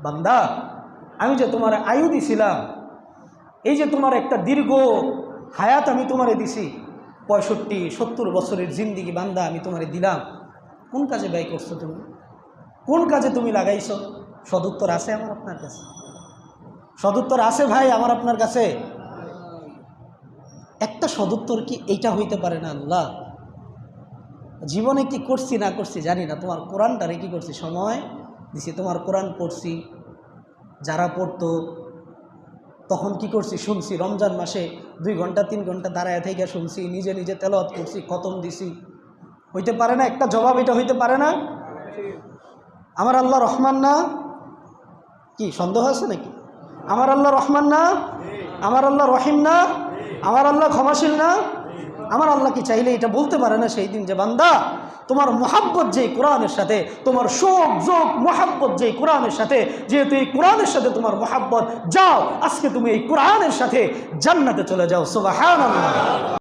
বান্দা, আমি যে তোমার আয়ু দিছিলাম, এই যে তোমার একটা দীর্ঘ হায়াত আমি তোমারে দিছি, 65-70 বছরের জিন্দিগি বান্দা আমি তোমারে দিলাম, কোন কাজে ব্যয় করছো তুমি? কোন কাজে তুমি লাগাইছো? সদুত্তর আছে আমার আপনার কাছে? সদুত্তর আছে ভাই আমার আপনার কাছে? একটা সদুত্তর কি এইটা হইতে পারে না? আল্লাহ, জীবনে কি করছি না করছি জানি না, তোমার কোরআনটারে কি করছি, সময় দিছি, তোমার কোরআন পড়ছি, যারা পড়তো তখন কি করছি, শুনছি, রমজান মাসে 2 ঘন্টা 3 ঘন্টা দাঁড়ায় থেকে শুনছি, নিজে নিজে তেলাওয়াত করছি, খতম দিছি। হইতে পারে না? একটা জবাব এটা হইতে পারে না? আমার আল্লাহ রহমান না? কি সন্দেহ আছে নাকি? আমার আল্লাহ রহমান না? আমার আল্লাহ রহিম না? আমার আল্লাহ ক্ষমাশীল না? আমার আল্লাহ কি চাইলে এটা বলতে পারে না সেই দিন যে বান্দা, তোমার মোহাব্বত যেই কোরআনের সাথে, তোমার শোক যোগ মোহাব্বত যেই কোরআনের সাথে, যেহেতু এই কোরআনের সাথে তোমার মোহাব্বত, যাও আজকে তুমি এই কোরআনের সাথে জান্নাতে চলে যাও। সুবহানাল্লাহ।